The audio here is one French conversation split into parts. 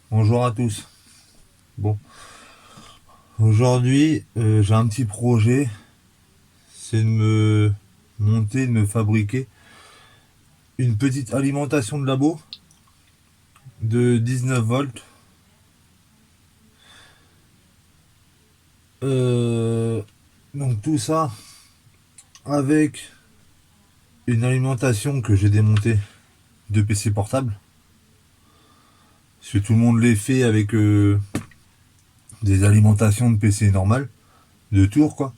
Bonjour à tous. Bon, aujourd'hui, j'ai un petit projet, c'est de me monter, de me fabriquer une petite alimentation de labo de 19 volts. Euh, donc tout ça avec une alimentation que j'ai démontée de PC portable. Parce que tout le monde les fait avec des alimentations de PC normales, de tour quoi.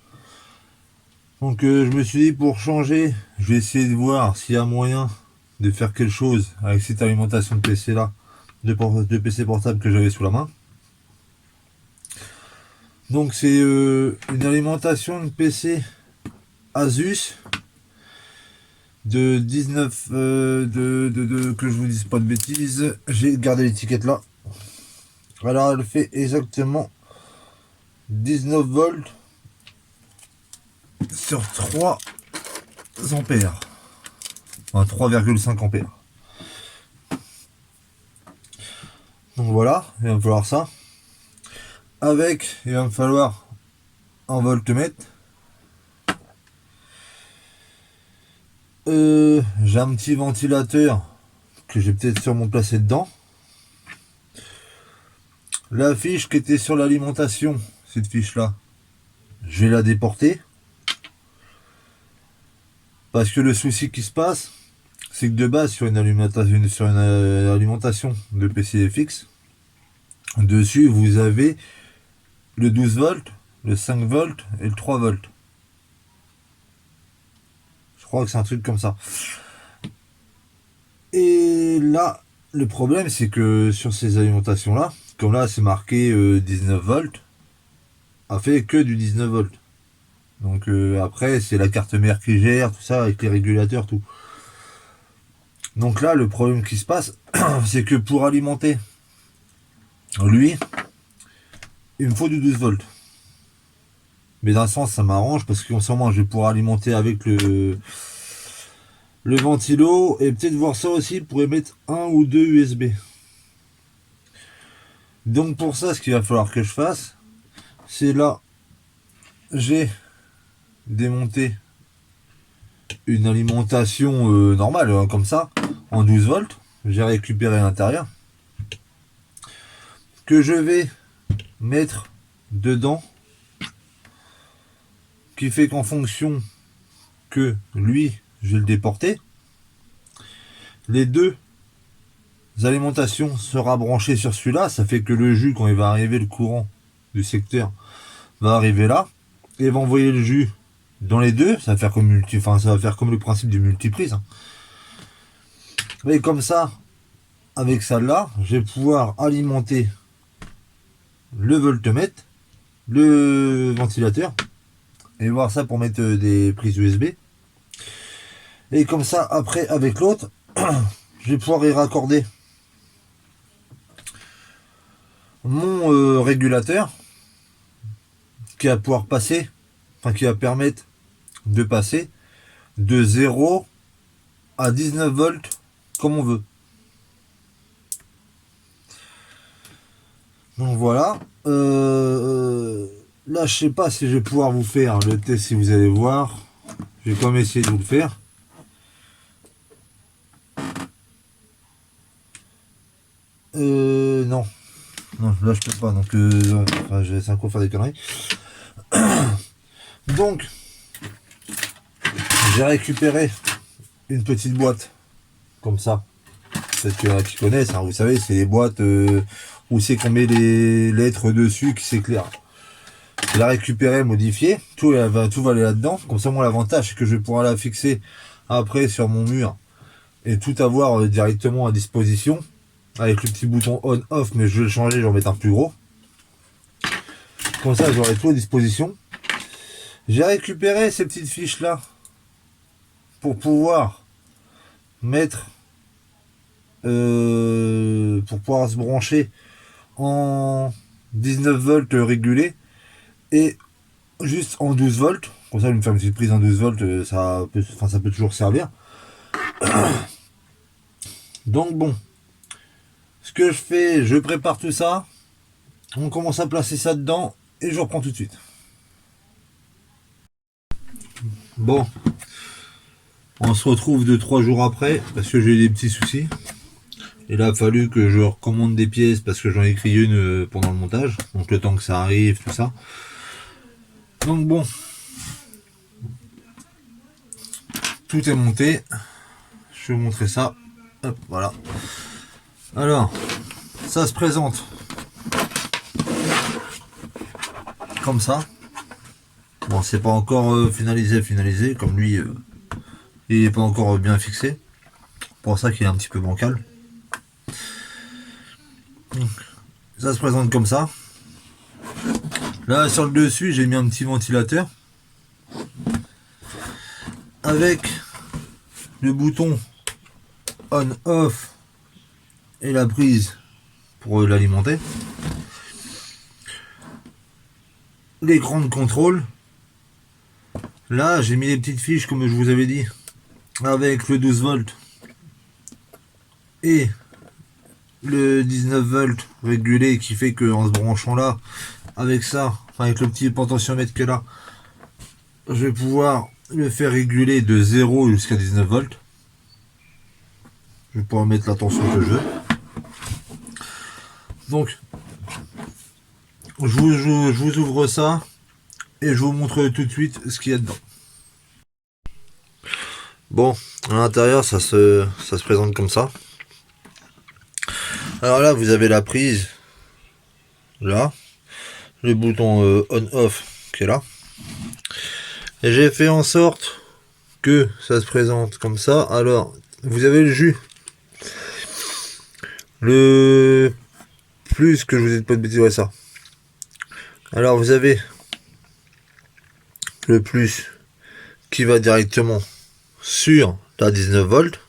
Donc je me suis dit pour changer, je vais essayer de voir s'il y a moyen de faire quelque chose avec cette alimentation de PC là, de PC portable que j'avais sous la main. Donc c'est une alimentation de PC Asus de 19 que je vous dise pas de bêtises, j'ai gardé l'étiquette là. Alors elle fait exactement 19 volts sur 3 ampères. Enfin 3,5 ampères. Donc voilà, il va me falloir ça. Avec, il va me falloir un voltmètre. J'ai un petit ventilateur que j'ai peut-être sûrement placé dedans. La fiche qui était sur l'alimentation, cette fiche-là, je vais la déporter. Parce que le souci qui se passe, c'est que de base, sur une alimentation de PCFX, dessus, vous avez le 12 volts, le 5 volts et le 3 volts. Je crois que c'est un truc comme ça. Et là, le problème, c'est que sur ces alimentations-là, comme là, c'est marqué 19 volts, a fait que du 19 volts. Donc après, c'est la carte mère qui gère, tout ça, avec les régulateurs, tout. Donc là, le problème qui se passe, c'est que pour alimenter lui, il me faut du 12 volts. Mais d'un sens, ça m'arrange parce qu'en ce moment, je vais pouvoir alimenter avec le ventilo et peut-être voir ça aussi pour émettre un ou deux USB. Donc pour ça, ce qu'il va falloir que je fasse, c'est là, j'ai démonté une alimentation normale, hein, comme ça, en 12 volts. J'ai récupéré l'intérieur. Que je vais mettre dedans, qui fait qu'en fonction que lui, je vais le déporter, les deux alimentations sera branchées sur celui-là. Ça fait que le jus, quand il va arriver, le courant du secteur va arriver là et va envoyer le jus dans les deux. Ça va faire comme ça va faire comme le principe du multiprise, hein. Et comme ça, avec celle-là, je vais pouvoir alimenter le voltmètre, le ventilateur, et voir ça pour mettre des prises USB. Et comme ça, après, avec l'autre, je vais pouvoir y raccorder mon régulateur qui va pouvoir passer, enfin qui va permettre de passer de 0 à 19 volts comme on veut. Donc voilà. Là, je sais pas si je vais pouvoir vous faire le test, si vous allez voir. Je vais quand même essayer de vous le faire. Non. Non, là je peux pas. Donc, enfin, c'est encore faire des conneries. Donc, j'ai récupéré une petite boîte comme ça. Peut-être qu'il y en a qui connaissent, hein, vous savez, c'est les boîtes où c'est qu'on met les lettres dessus qui s'éclairent. Je l'ai récupéré, modifié, tout va aller là-dedans. Comme ça, moi, l'avantage, c'est que je vais pouvoir la fixer après sur mon mur et tout avoir directement à disposition avec le petit bouton on-off, mais je vais le changer, je vais en mettre un plus gros. Comme ça, j'aurai tout à disposition. J'ai récupéré ces petites fiches là pour pouvoir mettre, pour pouvoir se brancher en 19 volts régulé et juste en 12 volts. Comme ça, je vais me faire une petite prise en 12 volts, ça peut toujours servir. Donc bon, Ce que je fais, je prépare tout ça. On commence à placer ça dedans et je reprends tout de suite. Bon, on se retrouve 2-3 jours après parce que j'ai eu des petits soucis. Et là, il a fallu que je recommande des pièces parce que j'en ai écrit une pendant le montage. Donc le temps que ça arrive, tout ça. Donc bon, tout est monté. Je vais vous montrer ça. Hop, voilà. Alors, ça se présente comme ça. Bon, c'est pas encore finalisé, comme lui, il est pas encore bien fixé. Pour ça qu'il est un petit peu bancal. Donc, ça se présente comme ça. Là, sur le dessus, j'ai mis un petit ventilateur avec le bouton on-off et la prise pour l'alimenter. L'écran de contrôle. Là, j'ai mis les petites fiches comme je vous avais dit, avec le 12 volts et le 19 volts régulé, qui fait que en se branchant là, avec ça, enfin avec le petit potentiomètre que là, je vais pouvoir le faire réguler de 0 jusqu'à 19 volts. Je vais pouvoir mettre la tension que je veux. Donc, je vous ouvre ça et je vous montre tout de suite ce qu'il y a dedans. Bon, à l'intérieur, ça se présente comme ça. Alors là, vous avez la prise, là, le bouton on-off qui est là. Et j'ai fait en sorte que ça se présente comme ça. Alors, vous avez le jus. Le plus que je vous ai pas de bêtises, ouais, ça. Alors, vous avez le plus qui va directement sur la 19 volts.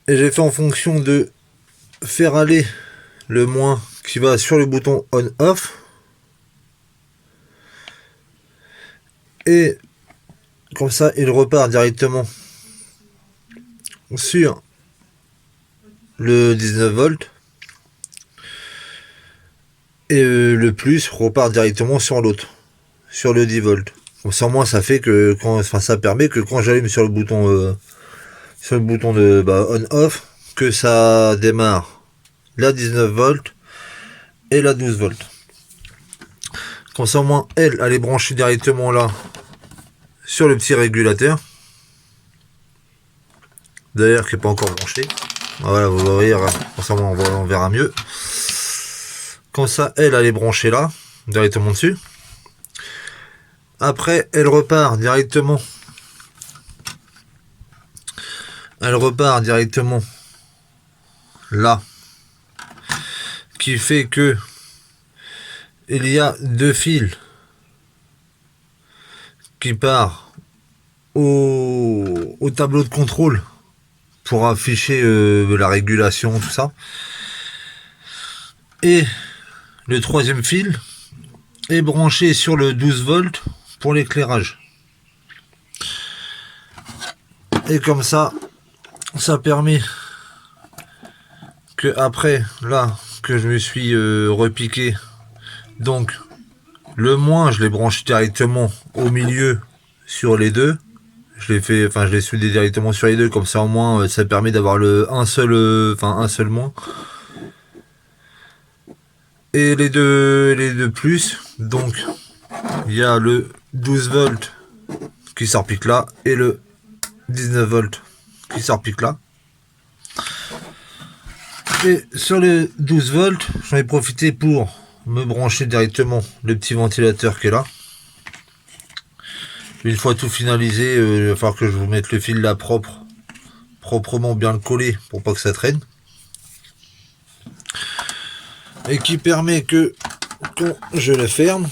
Et j'ai fait en fonction de faire aller le moins qui va sur le bouton on-off. Et comme ça, il repart directement sur le 19 volts. Et le plus repart directement sur l'autre, sur le 10 volts. Comme ça, moi, ça fait que ça permet que quand j'allume sur le bouton de on-off, que ça démarre la 19 volts et la 12 volts. Comme ça, au moins, elle est branchée directement là sur le petit régulateur. D'ailleurs, qui n'est pas encore branché. Voilà, vous voyez, comme ça, on verra mieux. Comme ça, elle est branchée là, directement dessus. Après, elle repart directement. Elle repart directement là. Qui fait que il y a deux fils qui partent au tableau de contrôle pour afficher la régulation, tout ça. Et le troisième fil est branché sur le 12 volts pour l'éclairage. Et comme ça, ça permet que après, là, que je me suis repiqué, donc le moins, je l'ai branché directement au milieu sur les deux. Je l'ai soudé directement sur les deux, comme ça au moins ça permet d'avoir un seul moins. Et les deux plus, donc il y a le 12 volts qui se repique là et le 19 volts qui se repique là. Et sur les 12 volts, j'en ai profité pour me brancher directement le petit ventilateur qui est là. Une fois tout finalisé, il va falloir que je vous mette le fil là proprement bien le coller pour pas que ça traîne. Et qui permet que quand je le ferme,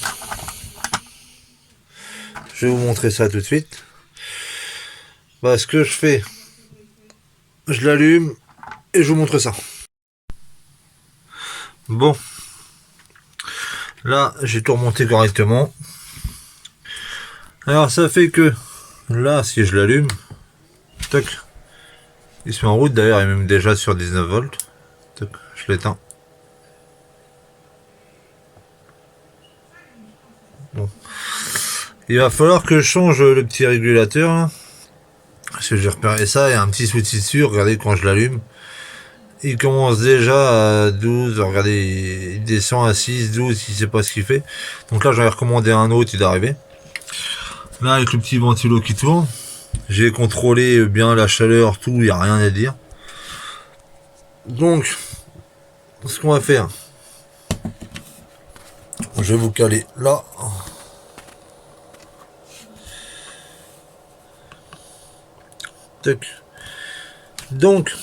je vais vous montrer ça tout de suite. Bah, ce que je fais, je l'allume et je vous montre ça. Bon, là j'ai tout remonté correctement. Alors ça fait que là, si je l'allume, tac, Il se met en route d'ailleurs, il est même déjà sur 19 volts. Tac, je l'éteins. Bon. Il va falloir que je change le petit régulateur là. Parce que j'ai repéré ça, il y a un petit souci dessus, regardez quand je l'allume. Il commence déjà à 12, regardez, il descend à 6, 12, il sait pas ce qu'il fait. Donc là j'en ai recommandé un autre, il est arrivé. Là avec le petit ventilo qui tourne, j'ai contrôlé bien la chaleur, tout, il n'y a rien à dire. Donc, ce qu'on va faire, je vais vous caler là. Tac. Donc,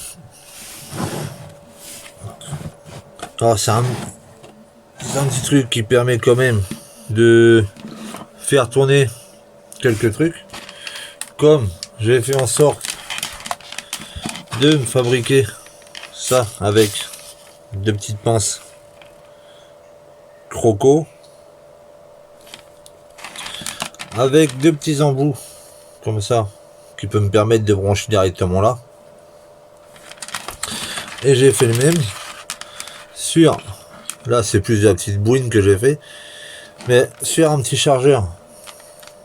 c'est un petit truc qui permet quand même de faire tourner quelques trucs. Comme j'ai fait en sorte de me fabriquer ça avec deux petites pinces croco, avec deux petits embouts comme ça qui peut me permettre de brancher directement là. Et j'ai fait le même sur, là c'est plus de la petite bouine que j'ai fait, mais sur un petit chargeur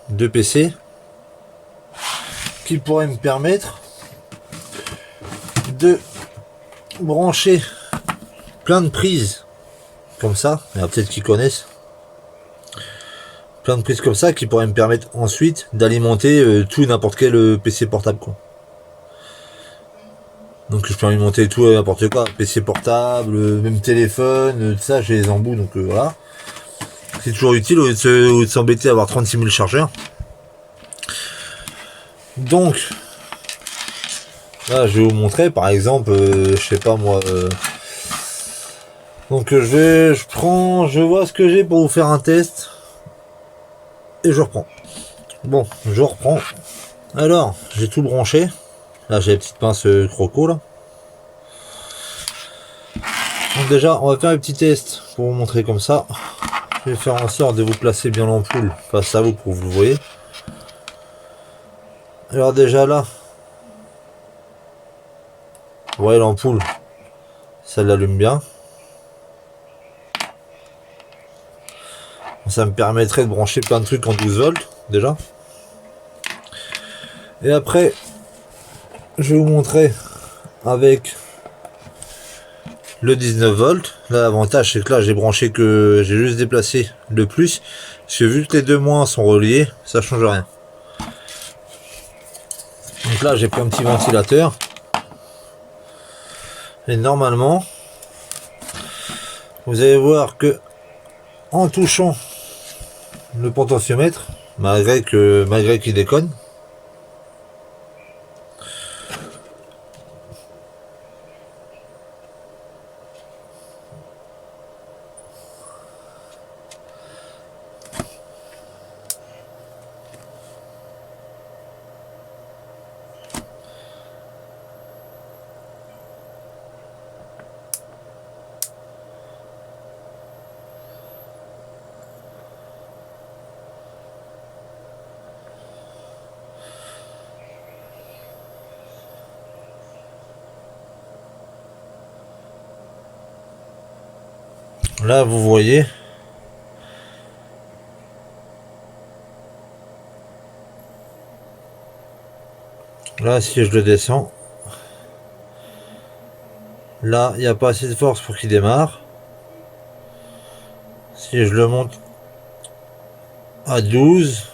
de PC qui pourrait me permettre de brancher plein de prises comme ça. Il y en a peut-être qui connaissent. Plein de prises comme ça qui pourraient me permettre ensuite d'alimenter tout n'importe quel PC portable quoi. Donc je peux alimenter tout n'importe quoi, PC portable, même téléphone, tout ça, j'ai les embouts, donc voilà. C'est toujours utile au lieu de s'embêter à avoir 36 000 chargeurs. Donc là je vais vous montrer par exemple, je sais pas moi. Donc je vois ce que j'ai pour vous faire un test. Et je reprends. Bon, je reprends. Alors, j'ai tout branché. Là j'ai les petites pinces croco là. Donc déjà on va faire un petit test pour vous montrer comme ça. Je vais faire en sorte de vous placer bien l'ampoule face à vous pour que vous le voyez. Alors déjà là, vous voyez l'ampoule, ça l'allume bien. Ça me permettrait de brancher plein de trucs en 12 volts déjà. Et après, je vais vous montrer avec le 19 volts. Là l'avantage c'est que là j'ai branché que j'ai juste déplacé le plus. Parce que vu que les deux moins sont reliés, ça change rien. Donc là j'ai pris un petit ventilateur. Et normalement, vous allez voir que en touchant le potentiomètre, malgré qu'il déconne, là vous voyez, là si je le descends, là il n'y a pas assez de force pour qu'il démarre. Si je le monte à 12,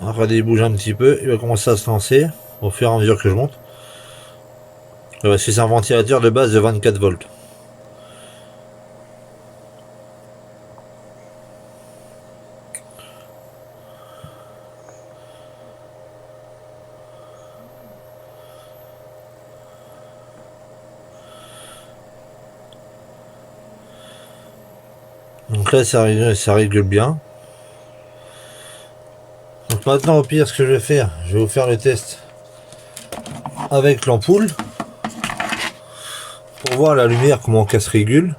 regardez, il bouge un petit peu, il va commencer à se lancer au fur et à mesure que je monte. C'est un ventilateur de base de 24 volts. Donc là ça régule bien. Donc maintenant au pire ce que je vais faire, je vais vous faire le test avec l'ampoule pour voir la lumière comment elle se régule.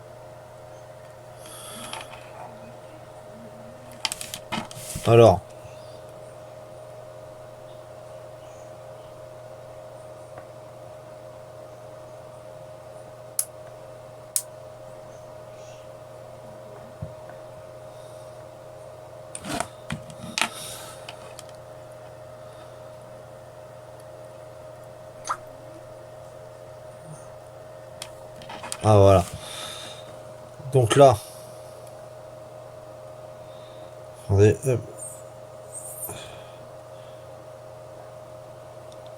Alors Ah voilà. Donc là, attendez, hop.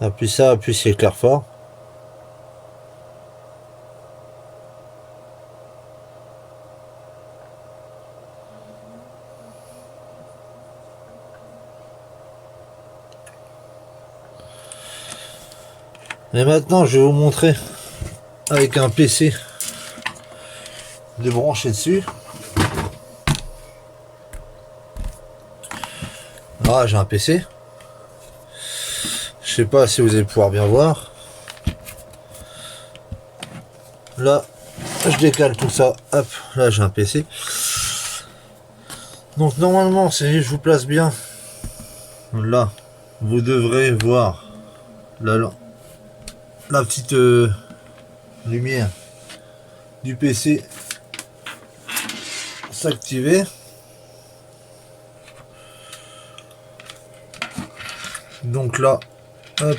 Appuie ça, appuie sur éclair fort. Et maintenant, je vais vous montrer avec un PC de brancher dessus. Ah, j'ai un PC. Je sais pas si vous allez pouvoir bien voir. Là, je décale tout ça. Hop, là j'ai un PC. Donc normalement, si je vous place bien, là, vous devrez voir la petite lumière du PC s'activer. Donc là, hop,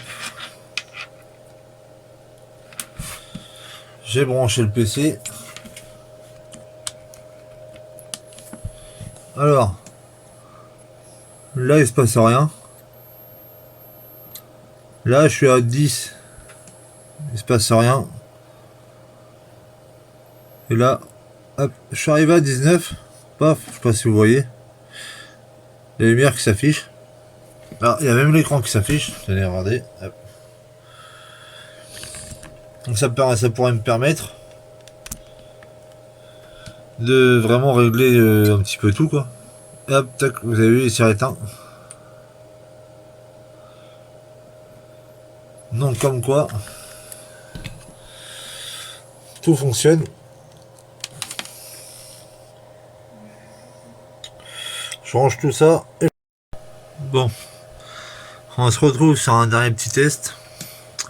j'ai branché le PC. Alors, là il se passe rien. Là je suis à 10, il se passe rien. Et là, hop, je suis arrivé à 19. Paf, je sais pas si vous voyez. Les lumières qui s'affichent. Ah, il y a même l'écran qui s'affiche. Tenez, regardez. Hop. Donc ça pourrait me permettre de vraiment régler un petit peu tout quoi. Et hop, tac, vous avez vu, il s'est éteint. Donc comme quoi, tout fonctionne. Je range tout ça. Et... Bon, on se retrouve sur un dernier petit test.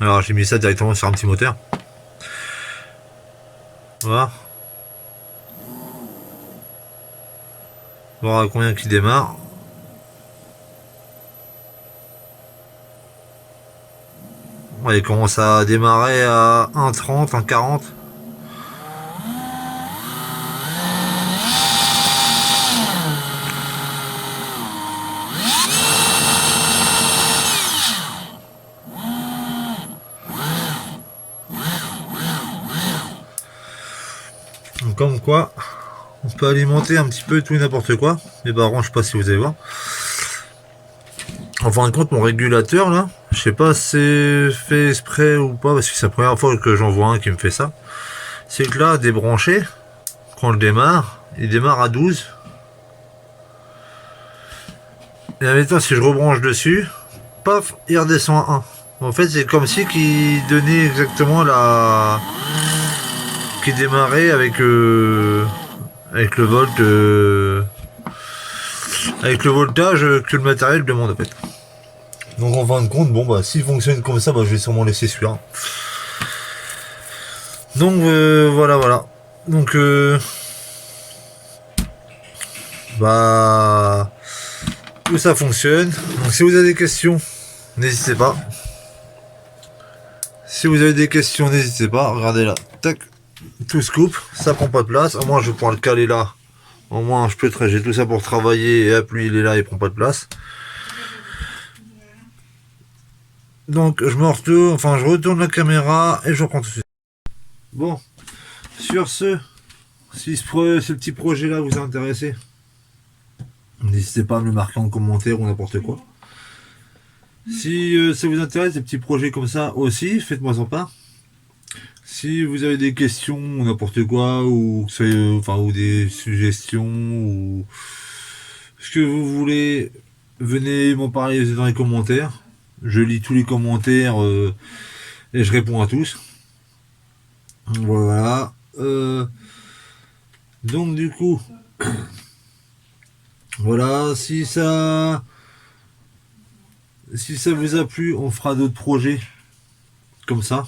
Alors j'ai mis ça directement sur un petit moteur. Voilà. Voir à combien qui démarre. Ouais, il commence à démarrer à 1,30, 1,40. Donc comme quoi, on peut alimenter un petit peu tout et n'importe quoi. Mais bah, je sais pas si vous allez voir. En fin de compte, mon régulateur là, je sais pas si c'est fait exprès ou pas, parce que c'est la première fois que j'en vois un qui me fait ça. C'est que là, débranché, quand on le démarre, il démarre à 12. Et maintenant, si je rebranche dessus, paf, il redescend à 1. En fait, c'est comme si qui donnait exactement la... qui démarrait avec le volt... avec le voltage que le matériel demande en fait. Donc en fin de compte, bon bah s'il fonctionne comme ça, bah, je vais sûrement laisser celui-là. Donc voilà. Donc bah tout ça fonctionne. Donc si vous avez des questions, n'hésitez pas. Si vous avez des questions, n'hésitez pas. Regardez là, tac, tout se coupe, ça prend pas de place. Au moins je vais pouvoir le caler là. Au moins je peux j'ai tout ça pour travailler et hop, lui il est là, il prend pas de place. Donc je retourne la caméra et je reprends tout de suite. Bon, sur ce, si ce petit projet là vous a intéressé, n'hésitez pas à me le marquer en commentaire ou n'importe quoi. Si ça vous intéresse, des petits projets comme ça aussi, faites-moi en part. Si vous avez des questions ou n'importe quoi, ou des suggestions, ou ce que vous voulez, venez m'en parler dans les commentaires. Je lis tous les commentaires et je réponds à tous. Voilà. Donc du coup, voilà, si ça vous a plu, on fera d'autres projets comme ça.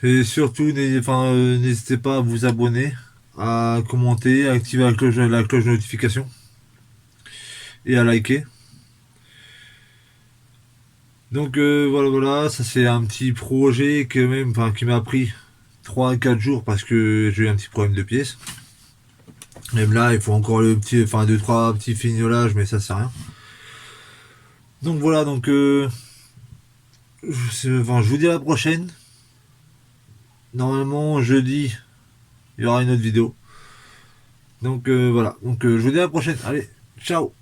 Et surtout, n'hésitez pas à vous abonner, à commenter, à activer la cloche de notification et à liker. Donc voilà, ça c'est un petit projet qui m'a pris 3 à 4 jours parce que j'ai eu un petit problème de pièce. Même là, il faut encore le petit, enfin 2-3 petits fignolages, mais ça c'est rien. Donc voilà, donc enfin, je vous dis à la prochaine. Normalement, jeudi, il y aura une autre vidéo. Donc voilà, donc je vous dis à la prochaine. Allez, ciao.